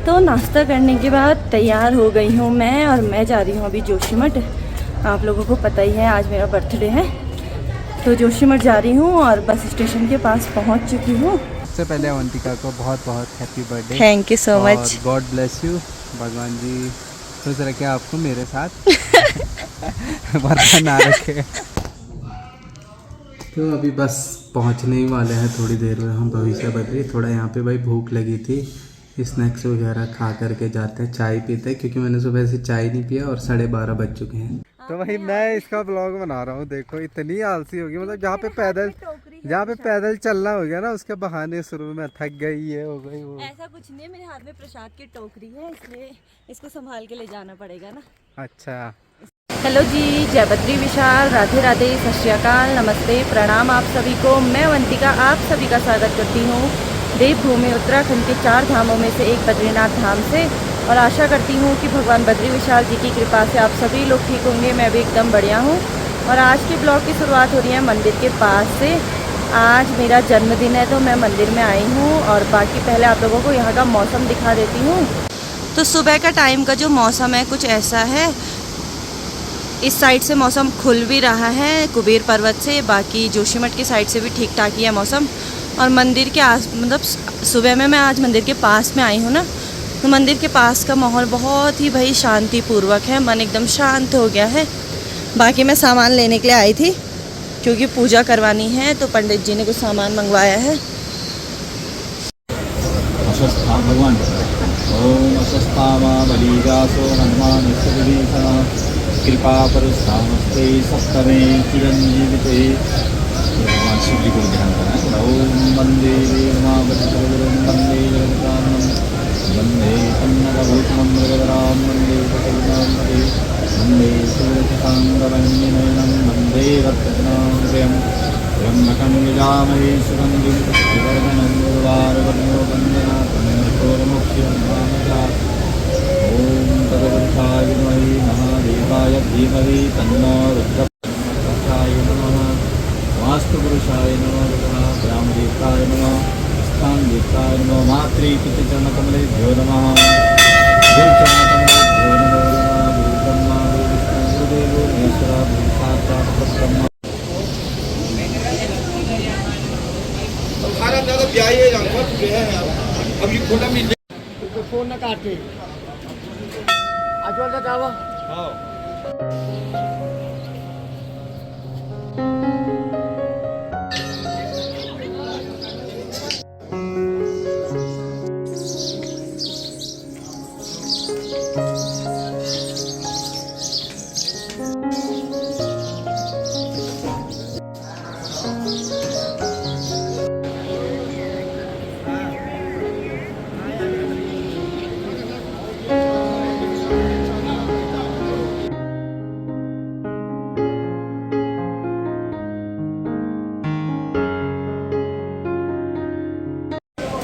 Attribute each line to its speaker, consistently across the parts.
Speaker 1: तो नाश्ता करने के बाद तैयार हो गई हूँ मैं, और मैं जा रही हूँ अभी जोशीमठ। आप लोगों को पता ही है आज मेरा बर्थडे है, तो जोशीमठ जा रही हूँ और बस स्टेशन के पास पहुँच चुकी हूँ।
Speaker 2: सबसे पहले अवंतिका को बहुत बहुत happy birthday.
Speaker 1: Thank you so much.
Speaker 2: और गॉड ब्लेस यू, भगवान जी खुश रखे आपको मेरे साथ बरकरार रखे। तो अभी बस पहुंचने ही वाले हैं थोड़ी देर में हम भविष्य बद्री। थोड़ा यहाँ पे भाई भूख लगी थी, स्नैक्स वगैरह खा करके जाते हैं, चाय पीते हैं क्योंकि मैंने सुबह से चाय नहीं पिया और 12:30 बज चुके हैं। तो भाई मैं इसका ब्लॉग बना रहा हूँ, देखो इतनी आलसी होगी, मतलब जहाँ पे पैदल चलना हो गया ना उसके बहाने शुरू में थक गई है, हो गई वो।
Speaker 1: ऐसा कुछ नहीं है, मेरे हाथ में प्रसाद की टोकरी है, इसलिए इसको संभाल के ले जाना पड़ेगा ना।
Speaker 2: अच्छा
Speaker 1: हेलो जी, जय बद्री विशाल, राधे राधे, सत श्री अकाल, नमस्ते, प्रणाम आप सभी को। मैं अवंतिका आप सभी का स्वागत करती हूँ देवभूमि उत्तराखंड के 4 धामों में से एक बद्रीनाथ धाम से, और आशा करती हूँ कि भगवान बद्री विशाल जी की कृपा से आप सभी लोग ठीक होंगे। मैं भी एकदम बढ़िया हूँ। और आज के ब्लॉग की शुरुआत हो रही है मंदिर के पास से। आज मेरा जन्मदिन है तो मैं मंदिर में आई हूँ, और बाकी पहले आप लोगों को यहाँ का मौसम दिखा देती हूँ। तो सुबह का टाइम का जो मौसम है कुछ ऐसा है। इस साइड से मौसम खुल भी रहा है कुबेर पर्वत से, बाकी जोशीमठ की साइड से भी ठीक ठाक ही है मौसम। और मंदिर के मतलब सुबह में मैं आज मंदिर के पास में आई हूँ ना, तो मंदिर के पास का माहौल बहुत ही भाई शांतिपूर्वक है, मन एकदम शांत हो गया है। बाकी मैं सामान लेने के लिए आई थी क्योंकि पूजा करवानी है, तो पंडित जी ने कुछ सामान मंगवाया है।
Speaker 3: भगवान ओम अस्वस्थामा बलिव्यासो हनुमान कृपा परस्तामस्ते सप्तमे चिरंजीविते। भगवान शिव जी को ध्यान करना। ओम वंदे देवमावृतगुरुं वंदे जगदानंदं वंदे कन्नडभूषणं मृगधरां वंदे पटुनां वंदे सूर्यशशाङ्करञ्जनयनं वंदे रत्नप्रियं त्र्यम्बकं यजामहे सुगन्धिं पुष्टिवर्धनं उर्वारुकं वन्दनात्। ओम तदपुरुषाय विद्महे महादेवाय धीमहि तन्नो रुद्रः नमः। वास्तुपुरुषाय नमः, ग्रामदेवताय नमः, स्थानदेवताय नमः, मातृपितृचरणकमलेभ्यो नमः, गुरुचरणकमलेभ्यो नमः। गुरुब्रह्मा गुरुविष्णु गुरुदेवो महेश्वरः गुरुसाक्षात् परब्रह्म।
Speaker 4: खाना ज़्यादा ब्याही है अभी खोटा मिल
Speaker 5: फोन न काटे आजवाल का जावा।
Speaker 4: हाँ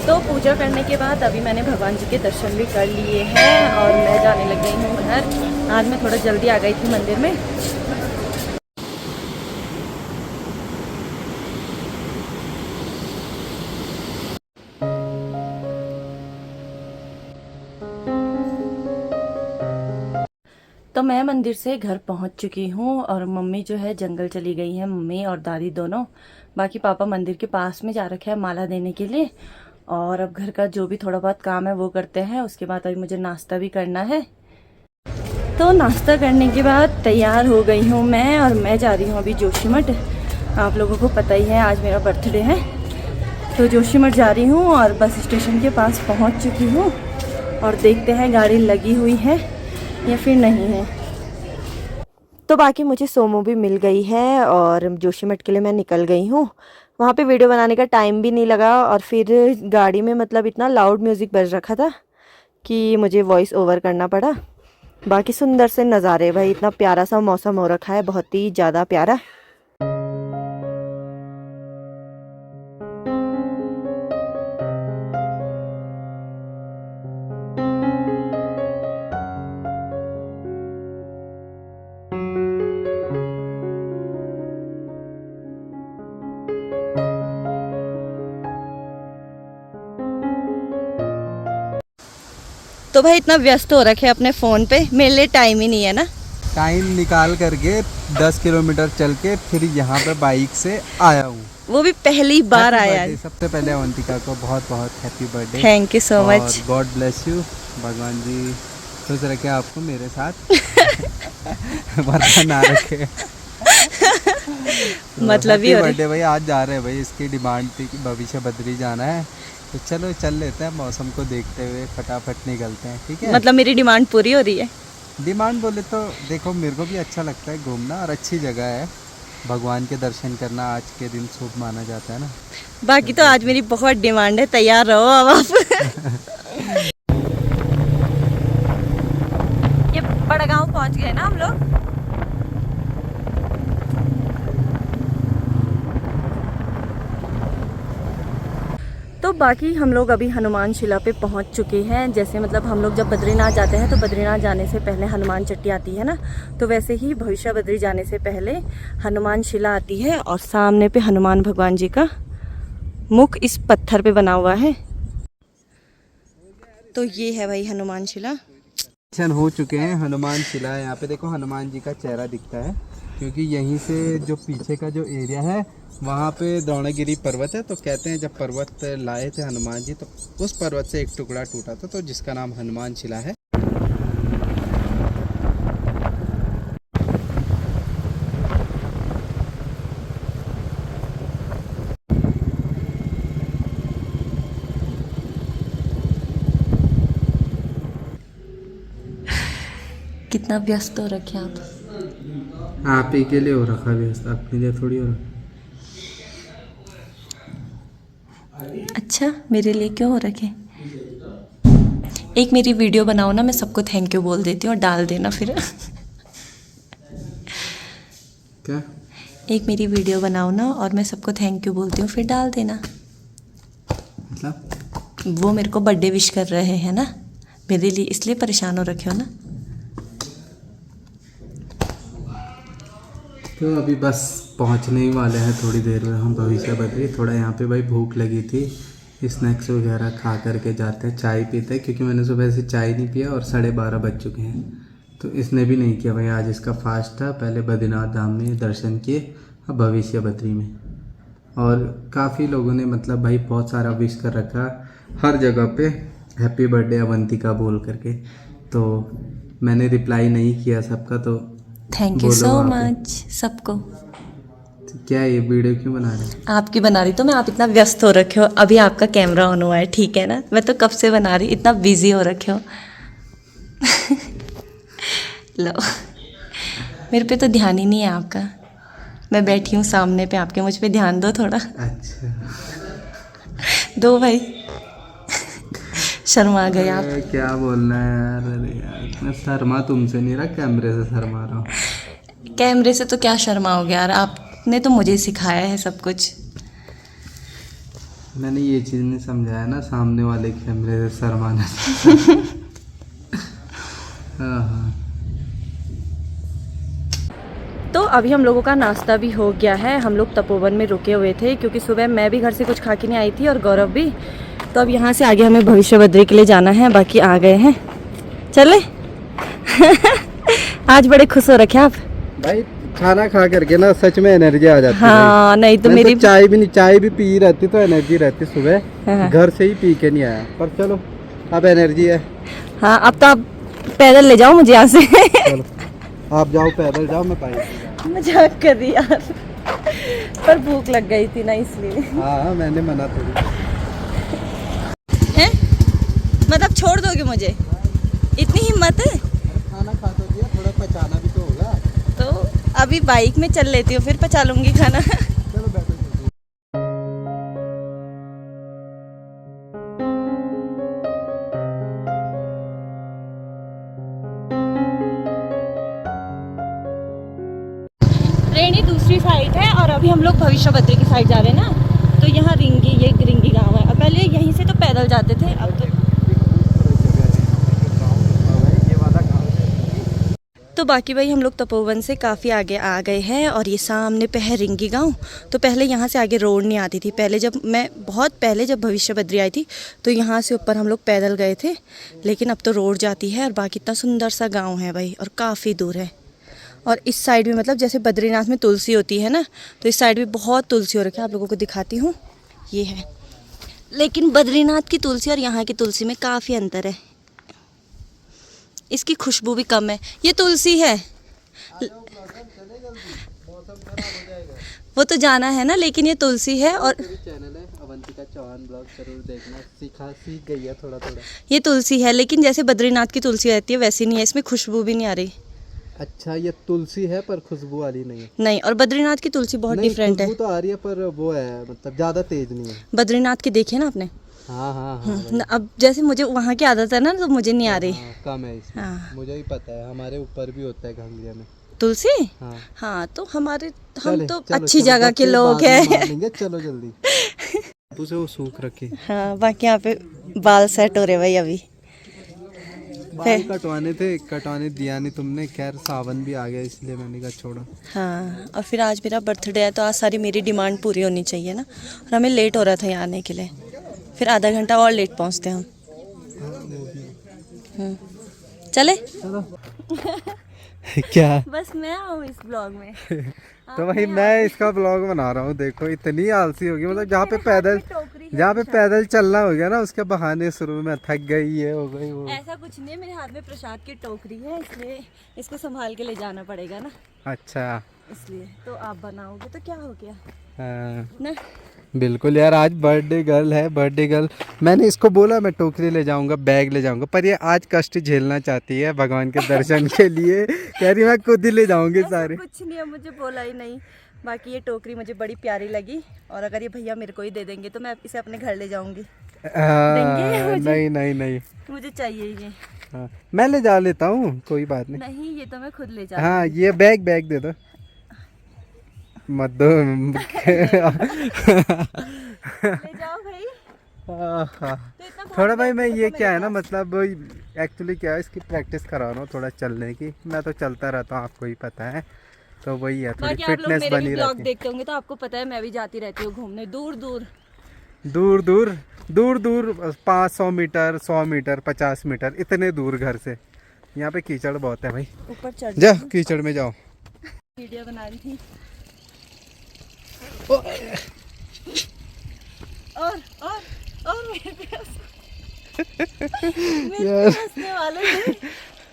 Speaker 1: तो पूजा करने के बाद अभी मैंने भगवान जी के दर्शन भी कर लिए हैं, और मैं जाने लग गई हूँ घर। आज मैं थोड़ा जल्दी आ गई थी मंदिर में। तो मैं मंदिर से घर पहुंच चुकी हूँ, और मम्मी जो है जंगल चली गई हैं, मम्मी और दादी दोनों। बाकी पापा मंदिर के पास में जा रखे हैं माला देने के लिए, और अब घर का जो भी थोड़ा बहुत काम है वो करते हैं। उसके बाद अभी मुझे नाश्ता भी करना है। तो नाश्ता करने के बाद तैयार हो गई हूँ मैं, और मैं जा रही हूँ अभी जोशीमठ। आप लोगों को पता ही है आज मेरा बर्थडे है, तो जोशीमठ जा रही हूँ और बस स्टेशन के पास पहुँच चुकी हूँ। और देखते हैं गाड़ी लगी हुई है या फिर नहीं है। तो बाकी मुझे सोमो भी मिल गई है, और जोशीमठ के लिए मैं निकल गई हूँ। वहाँ पे वीडियो बनाने का टाइम भी नहीं लगा, और फिर गाड़ी में मतलब इतना लाउड म्यूज़िक बज रखा था कि मुझे वॉइस ओवर करना पड़ा। बाकी सुंदर से नज़ारे, भाई इतना प्यारा सा मौसम हो रखा है, बहुत ही ज़्यादा प्यारा। तो भाई इतना व्यस्त हो रखे अपने फ़ोन पे, मेरे लिए टाइम ही नहीं है ना।
Speaker 2: टाइम निकाल करके 10 किलोमीटर चल के फिर यहाँ पे बाइक से आया हूँ।
Speaker 1: वो भी पहली बार आया है।
Speaker 2: सबसे पहले अवंतिका को बहुत बहुत happy birthday.
Speaker 1: Thank you so much.
Speaker 2: God bless you. भगवान जी खुश रखे आपको मेरे साथ वरना ना रखे।
Speaker 1: मतलब ही
Speaker 2: बर्थडे भाई आज जा रहे हैं भाई, इसकी डिमांड थी कि भविष्य बद्री जाना है, तो चलो चल लेते हैं, मौसम को देखते हुए फटाफट निकलते हैं, ठीक है।
Speaker 1: मतलब मेरी डिमांड पूरी हो रही है।
Speaker 2: डिमांड बोले तो देखो मेरे को भी अच्छा लगता है घूमना, और अच्छी जगह है, भगवान के दर्शन करना आज के दिन शुभ माना जाता है ना।
Speaker 1: बाकी तो आज मेरी बहुत डिमांड है, तैयार रहो अब आप। ये बड़ा गांव पहुंच गए ना हम लोग। तो बाकी हम लोग अभी हनुमान शिला पे पहुंच चुके हैं। जैसे मतलब हम लोग जब बद्रीनाथ जाते हैं तो बद्रीनाथ जाने से पहले हनुमान चट्टी आती है ना, तो वैसे ही भविष्य बद्री जाने से पहले हनुमान शिला आती है, और सामने पे हनुमान भगवान जी का मुख इस पत्थर पे बना हुआ है। तो ये है भाई हनुमान शिला।
Speaker 2: दर्शन हो चुके हैं हनुमान शिला। यहाँ पे देखो हनुमान जी का चेहरा दिखता है, क्योंकि यहीं से जो पीछे का जो एरिया है वहाँ पे द्रोणगिरी पर्वत है, तो कहते हैं जब पर्वत लाए थे हनुमान जी तो उस पर्वत से एक टुकड़ा टूटा था, तो जिसका नाम हनुमान शिला है।
Speaker 1: कितना व्यस्त हो रखे
Speaker 2: आप ही के लिए हो रखा व्यस्त, अपने लिए थोड़ी हो रखा।
Speaker 1: अच्छा, मेरे लिए क्यों हो रखे? एक मेरी वीडियो बनाओ ना, मैं सबको थैंक यू बोल देती हूँ और डाल देना फिर।
Speaker 2: क्या?
Speaker 1: एक मेरी वीडियो बनाओ ना और मैं सबको थैंक यू बोलती हूँ, फिर डाल देना।
Speaker 2: मतलब
Speaker 1: वो मेरे को बर्थडे विश कर रहे हैं ना, मेरे लिए, इसलिए परेशान हो रखे हो ना।
Speaker 2: तो अभी बस पहुंचने ही वाले हैं थोड़ी देर में हम भविष्य बद्री। थोड़ा यहाँ पे भाई भूख लगी थी, स्नैक्स वगैरह खा करके जाते हैं, चाय पीते हैं, क्योंकि मैंने सुबह से चाय नहीं पिया और 12:30 बज चुके हैं। तो इसने भी नहीं किया भाई, आज इसका फास्ट था। पहले बद्रीनाथ धाम में दर्शन किए, अब भविष्य बद्री में। और काफ़ी लोगों ने मतलब भाई बहुत सारा विश कर रखा हर जगह पे, हैप्पी बर्थडे अवंतिका बोल करके। तो मैंने रिप्लाई नहीं किया सबका, तो
Speaker 1: थैंक यू सो मच सबको।
Speaker 2: क्या ये वीडियो क्यों बना रहे हैं?
Speaker 1: आपकी बना रही तो मैं, आप इतना व्यस्त हो रखे हो, अभी आपका कैमरा ऑन हुआ है, ठीक है ना। मैं तो कब से बना रही, इतना बिजी हो रखे हो। लो, मेरे पे तो ध्यान ही नहीं है आपका, मैं बैठी हूँ सामने पे आपके, मुझ पे ध्यान दो थोड़ा।
Speaker 2: अच्छा
Speaker 1: दो भाई। शर्मा गए आप।
Speaker 2: क्या बोलना है यार, अरे यार मैं शर्मा तुमसे नहीं रहा, कैमरे से शर्मा रहा हूँ।
Speaker 1: कैमरे से तो क्या शर्माओगे यार, आपने तो मुझे सिखाया है सब कुछ।
Speaker 2: मैंने ये चीज़ नहीं समझाया ना, सामने वाले कैमरे से शर्माना। हाँ।
Speaker 1: तो अभी हम लोगों का नाश्ता भी हो गया है। हम लोग तपोवन में रुके हुए थे, क्योंकि सुबह मैं भी घर से कुछ खा के नहीं आई थी और गौरव भी। तो अब यहाँ से आगे हमें भविष्य बद्री के लिए जाना है, बाकी आ गए हैं, चले। आज बड़े खुश हो रखे आप
Speaker 2: भाई, खाना खा करके ना सच में एनर्जी आ जाती है।
Speaker 1: हाँ, नहीं तो मेरी
Speaker 2: चाय भी पी रहती तो एनर्जी रहती सुबह।
Speaker 1: हाँ।
Speaker 2: घर से ही पी के नहीं आया, पर चलो अब एनर्जी है।
Speaker 1: हाँ, अब तो आप पैदल ले जाओ मुझे यहाँ से।
Speaker 2: चलो आप जाओ, पैदल जाओ, मैं बाइक।
Speaker 1: मजाक कर रही यार, पर भूख लग गई थी ना इसलिए।
Speaker 2: हाँ मैंने मना थोड़ी।
Speaker 1: हैं? मतलब छोड़ दोगे मुझे? इतनी हिम्मत है?
Speaker 2: खाना खा तो दिया, थोड़ा पचाना भी तो होगा।
Speaker 1: तो अभी बाइक में चल लेती हूँ, फिर पचा लूँगी खाना।
Speaker 2: चलो बैठो।
Speaker 1: रेणी दूसरी साइड है और अभी हम लोग भविष्य बद्री की साइड जा रहे हैं ना। तो यहाँ रिंगी, ये रिंगी गांव है। अब पहले यहीं से तो पैदल जाते थे, अब तो तो बाकी भाई हम लोग तपोवन से काफ़ी आगे आ गए हैं और ये सामने पे है रिंगी गांव। तो पहले यहाँ से आगे रोड नहीं आती थी, पहले जब मैं बहुत पहले जब भविष्य बद्री आई थी तो यहाँ से ऊपर हम लोग पैदल गए थे, लेकिन अब तो रोड जाती है। और बाकी इतना सुंदर सा गाँव है भाई और काफ़ी दूर है। और इस साइड भी मतलब जैसे बद्रीनाथ में तुलसी होती है ना, तो इस साइड भी बहुत तुलसी हो रखी है। आप लोगों को दिखाती हूँ, ये है। लेकिन बद्रीनाथ की तुलसी और यहाँ की तुलसी में काफ़ी अंतर है, इसकी खुशबू भी कम है। ये तुलसी है, वो तो जाना है ना, लेकिन ये तुलसी है। और
Speaker 2: चैनल है अवंतिका चौहान ब्लॉग, जरूर देखना, सीख गई है थोड़ा थोड़ा।
Speaker 1: ये तुलसी है, लेकिन जैसे बद्रीनाथ की तुलसी रहती है वैसी नहीं है, इसमें खुशबू भी नहीं आ रही।
Speaker 2: अच्छा, ये तुलसी है पर खुशबू वाली नहीं है।
Speaker 1: नहीं, और बद्रीनाथ की तुलसी बहुत डिफरेंट है।
Speaker 2: खुशबू तो आ रही है पर वो है मतलब ज़्यादा तेज नहीं है।
Speaker 1: बद्रीनाथ की देखिए ना आपने।
Speaker 2: हाँ हाँ हाँ,
Speaker 1: अब जैसे मुझे वहाँ की आदत है ना, तो मुझे नहीं आ रही।
Speaker 2: हाँ, कम है इसमें।
Speaker 1: हाँ।
Speaker 2: मुझे भी पता है, हमारे ऊपर भी होता है घंगलिया में
Speaker 1: तुलसी।
Speaker 2: हाँ।
Speaker 1: हाँ, तो हम
Speaker 2: चलो,
Speaker 1: तो
Speaker 2: चलो,
Speaker 1: अच्छी
Speaker 2: चलो,
Speaker 1: जगह के
Speaker 2: फिर
Speaker 1: लोग
Speaker 2: बाद में
Speaker 1: हैं।
Speaker 2: मान लेंगे, चलो जल्दी। उसे वो सूख रखी।
Speaker 1: हाँ, बाकी यहाँ पे बाल सेट हो रहे भाई अभी।
Speaker 2: बाल कटवाने थे, कटवाने दिया नहीं तुमने। खैर सावन भी आ गया इसलिए मैंने कहा छोड़ो।
Speaker 1: हाँ, और फिर आज मेरा बर्थडे है तो आज सारी मेरी डिमांड पूरी होनी चाहिए ना, और हमें लेट हो रहा था यहाँ आने के लिए, फिर आधा घंटा और लेट पहुँचते हम। चले
Speaker 2: क्या
Speaker 1: बस मैं आऊँ इस ब्लॉग में।
Speaker 2: तो भाई मैं इसका ब्लॉग बना रहा हूँ। देखो इतनी आलसी होगी, मतलब जहाँ पे पैदल चलना हो गया ना, उसके बहाने शुरू में थक गई है, हो गई वो।
Speaker 1: ऐसा कुछ नहीं है, मेरे हाथ में प्रसाद की टोकरी है, इसलिए इसको संभाल के ले जाना पड़ेगा ना,
Speaker 2: अच्छा
Speaker 1: इसलिए। तो आप बनाओगे तो क्या हो गया
Speaker 2: हाँ।
Speaker 1: ना।
Speaker 2: बिल्कुल यार, आज बर्थडे गर्ल है, बर्थडे गर्ल। मैंने इसको बोला मैं टोकरी ले जाऊंगा, बैग ले जाऊंगा, पर ये आज कष्ट झेलना चाहती है भगवान के दर्शन के लिए। कह रही मैं खुद ही ले जाऊंगी सारे।
Speaker 1: कुछ नहीं है, मुझे बोला ही नहीं। बाकी ये टोकरी मुझे बड़ी प्यारी लगी, और अगर ये भैया मेरे को ही दे देंगे तो मैं इसे अपने घर ले जाऊंगी।
Speaker 2: नहीं नहीं नहीं,
Speaker 1: मुझे चाहिए ये।
Speaker 2: हाँ, मैं ले जा लेता हूँ, कोई बात नहीं।
Speaker 1: नहीं, ये तो मैं खुद ले जा।
Speaker 2: हाँ, ये बैग दे दो मत दो।
Speaker 1: ले जाओ भाई। तो
Speaker 2: थोड़ा भाई मैं ये क्या है ना, मतलब एक्चुअली क्या है, इसकी प्रैक्टिस करा रहा हूँ थोड़ा चलने की। मैं तो चलता रहता हूँ, आपको ही पता है, तो वही है, थोड़ी फिटनेस बनी रहती है।
Speaker 1: देखते होंगे तो आपको पता है, मैं भी जाती रहती हूँ घूमने दूर दूर
Speaker 2: 500 मीटर, 100 मीटर, 50 मीटर, इतने दूर घर से। यहाँ पे कीचड़ बहुत है भाई,
Speaker 1: ऊपर चढ़
Speaker 2: जाओ कीचड़ में जाओ।
Speaker 1: वीडियो बना रही थी। और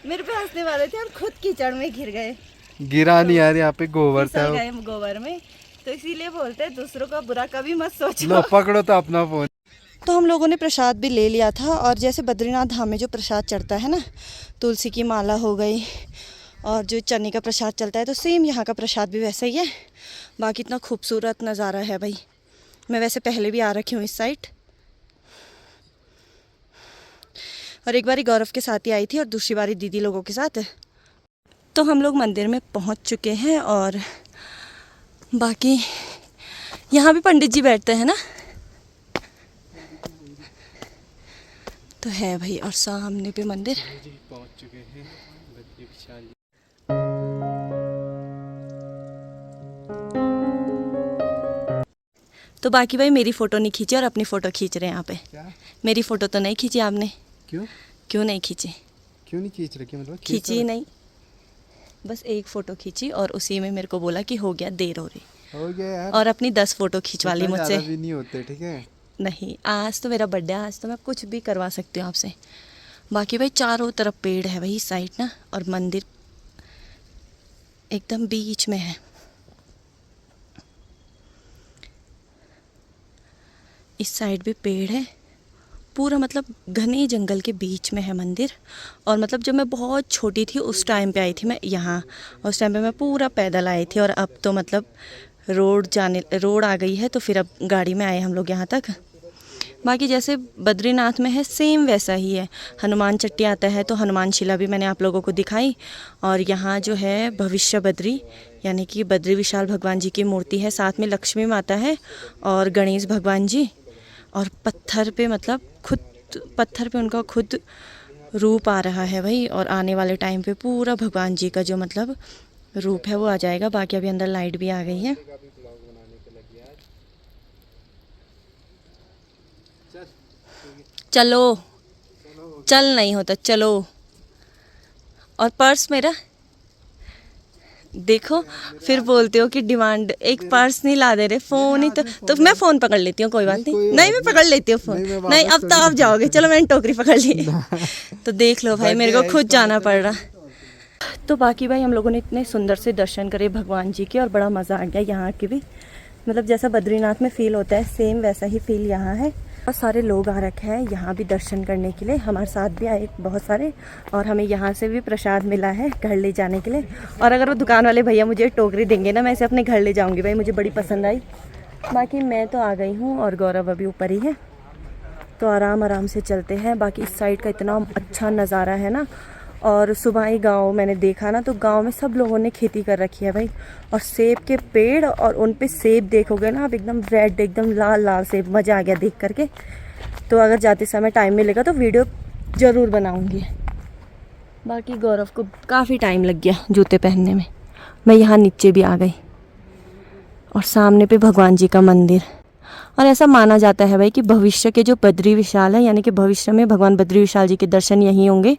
Speaker 1: मेरे पे हंसने वाले थे और खुद कीचड़ में घिर गए।
Speaker 2: गिरा नहीं यार, यहाँ पे गोबर था।
Speaker 1: गए गोबर में, तो इसीलिए बोलते हैं दूसरों का बुरा कभी मत सोचो।
Speaker 2: लो पकड़ो तो अपना फोन।
Speaker 1: तो हम लोगों ने प्रसाद भी ले लिया था, और जैसे बद्रीनाथ धाम में जो प्रसाद चढ़ता है ना, तुलसी की माला हो गई और जो चने का प्रसाद चलता है, तो सेम यहाँ का प्रसाद भी वैसा ही है। बाकी इतना खूबसूरत नज़ारा है भाई। मैं वैसे पहले भी आ रखी हूँ इस साइड, और एक बारी गौरव के साथ ही आई थी और दूसरी बारी दीदी लोगों के साथ। तो हम लोग मंदिर में पहुँच चुके हैं, और बाकी यहाँ भी पंडित जी बैठते हैं ना, तो है भाई। और सामने पे मंदिर।
Speaker 2: पहुँच चुके हैं बद्री विशाल।
Speaker 1: तो बाकी भाई मेरी फ़ोटो नहीं खींची और अपनी फ़ोटो खींच रहे हैं यहाँ पे।
Speaker 2: क्या?
Speaker 1: मेरी फ़ोटो तो नहीं खींची आपने? क्यों नहीं खींची?
Speaker 2: क्यों नहीं खींच रखी, मतलब
Speaker 1: खींची ही नहीं, बस एक फ़ोटो खींची, और उसी में मेरे को बोला कि हो गया, देर हो रही।
Speaker 2: हो गया यार।
Speaker 1: और अपनी 10 फ़ोटो खींचवा ली मुझसे।
Speaker 2: भी नहीं होते, ठीक है।
Speaker 1: नहीं, आज तो मेरा बर्थडे, आज तो मैं कुछ भी करवा सकती हूँ आपसे। बाकी भाई चारों तरफ पेड़ है वही साइड ना, और मंदिर एकदम बीच में है। इस साइड भी पेड़ है, पूरा मतलब घने जंगल के बीच में है मंदिर। और मतलब जब मैं बहुत छोटी थी उस टाइम पे आई थी मैं यहाँ, उस टाइम पे मैं पूरा पैदल आई थी, और अब तो मतलब रोड आ गई है, तो फिर अब गाड़ी में आए हम लोग यहाँ तक। बाकी जैसे बद्रीनाथ में है सेम वैसा ही है। हनुमान चट्टी आता है तो हनुमान शिला भी मैंने आप लोगों को दिखाई, और यहाँ जो है भविष्य बद्री यानी कि बद्री विशाल भगवान जी की मूर्ति है, साथ में लक्ष्मी माता है और गणेश भगवान जी, और पत्थर पे मतलब खुद पत्थर पे उनका खुद रूप आ रहा है भाई, और आने वाले टाइम पे पूरा भगवान जी का जो मतलब रूप है वो आ जाएगा। बाकी अभी अंदर लाइट भी आ गई है। चलो, चल नहीं होता, चलो। और पर्स मेरा देखो, फिर बोलते हो कि डिमांड, एक पर्स नहीं ला दे रहे, फोन ही तो मैं फोन पकड़ लेती हूँ, कोई बात नहीं। नहीं मैं पकड़ लेती हूँ फोन। नहीं अब तो आप जाओगे, चलो मैंने टोकरी पकड़ ली। तो देख लो भाई, मेरे को खुद जाना पड़ रहा। तो बाकी भाई हम लोगों ने इतने सुंदर से दर्शन करे भगवान जी के, और बड़ा मज़ा आ गया यहाँ के भी। मतलब जैसा बद्रीनाथ में फ़ील होता है सेम वैसा ही फ़ील यहाँ है। बहुत सारे लोग आ रखे हैं यहाँ भी दर्शन करने के लिए, हमारे साथ भी आए बहुत सारे, और हमें यहाँ से भी प्रसाद मिला है घर ले जाने के लिए। और अगर वो दुकान वाले भैया मुझे टोकरी देंगे ना, मैं इसे अपने घर ले जाऊँगी भाई, मुझे बड़ी पसंद आई। बाकी मैं तो आ गई हूँ और गौरव अभी ऊपर ही है, तो आराम आराम से चलते हैं। बाकी इस साइड का इतना अच्छा नज़ारा है ना, और सुबह ही गांव मैंने देखा ना, तो गांव में सब लोगों ने खेती कर रखी है भाई, और सेब के पेड़, और उन पे सेब देखोगे ना आप, एकदम रेड, एकदम लाल लाल सेब, मज़ा आ गया देख करके। तो अगर जाते समय टाइम मिलेगा तो वीडियो ज़रूर बनाऊंगी। बाकी गौरव को काफ़ी टाइम लग गया जूते पहनने में। मैं यहाँ नीचे भी आ गई, और सामने पे भगवान जी का मंदिर। और ऐसा माना जाता है भाई कि भविष्य के जो बद्री विशाल है, यानी कि भविष्य में भगवान बद्री विशाल जी के दर्शन यहीं होंगे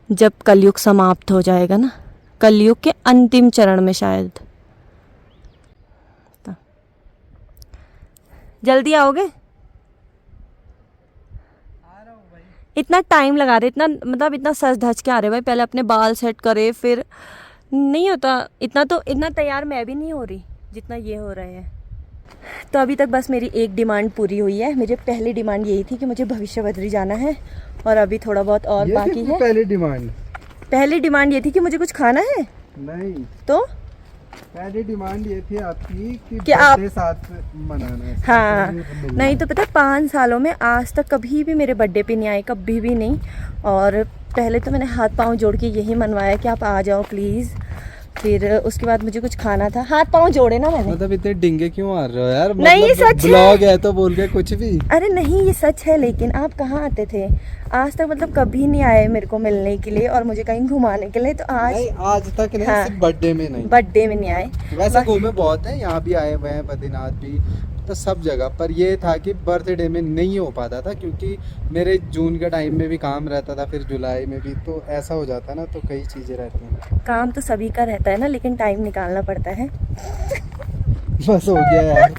Speaker 1: जब कलयुग समाप्त हो जाएगा ना, कलयुग के अंतिम चरण में शायद। तो जल्दी आओगे? इतना टाइम लगा रहे, इतना मतलब इतना सज धज के आ रहे भाई, पहले अपने बाल सेट करे, फिर नहीं होता इतना। तो इतना तैयार मैं भी नहीं हो रही जितना ये हो रहे हैं। तो अभी तक बस मेरी एक डिमांड पूरी हुई है। मेरी पहली डिमांड यही थी कि मुझे भविष्य बद्री जाना है, और अभी थोड़ा बहुत और बाकी है। पहली डिमांड ये थी कि मुझे कुछ खाना है।
Speaker 3: नहीं,
Speaker 1: तो
Speaker 3: पहली डिमांड ये थी आपकी
Speaker 1: कि आप
Speaker 3: साथ मनाना है।
Speaker 1: हाँ, नहीं तो पता 5 सालों में आज तक कभी भी मेरे बर्थडे पे नहीं आए, कभी भी नहीं। और पहले तो मैंने हाथ पांव जोड़ के यही मनवाया कि आप आ जाओ प्लीज़। फिर उसके बाद मुझे कुछ खाना था, हाथ पांव जोड़े ना मैंने।
Speaker 3: मतलब इतने डिंगे क्यों मार रहे हो यार?
Speaker 1: नहीं, ये सच है।
Speaker 3: ब्लॉग है तो बोल के कुछ भी।
Speaker 1: अरे नहीं, ये सच है। लेकिन आप कहाँ आते थे आज तक? मतलब कभी नहीं आए मेरे को मिलने के लिए और मुझे कहीं घुमाने के लिए। तो
Speaker 3: आज तक नहीं,
Speaker 1: हाँ,
Speaker 3: सिर्फ बर्थडे में नहीं।
Speaker 1: बर्थडे में नहीं आए।
Speaker 3: वैसे घूमे बहुत है, यहाँ भी आए हुए हैं, बद्रीनाथ भी, तो सब जगह। पर ये था कि बर्थडे में नहीं हो पाता था, क्योंकि मेरे जून के टाइम में भी काम रहता था, फिर जुलाई में भी, तो ऐसा हो जाता ना, तो कई चीज़ें रहती हैं।
Speaker 1: काम तो सभी का रहता है ना, लेकिन टाइम निकालना पड़ता है।
Speaker 3: बस हो गया यार।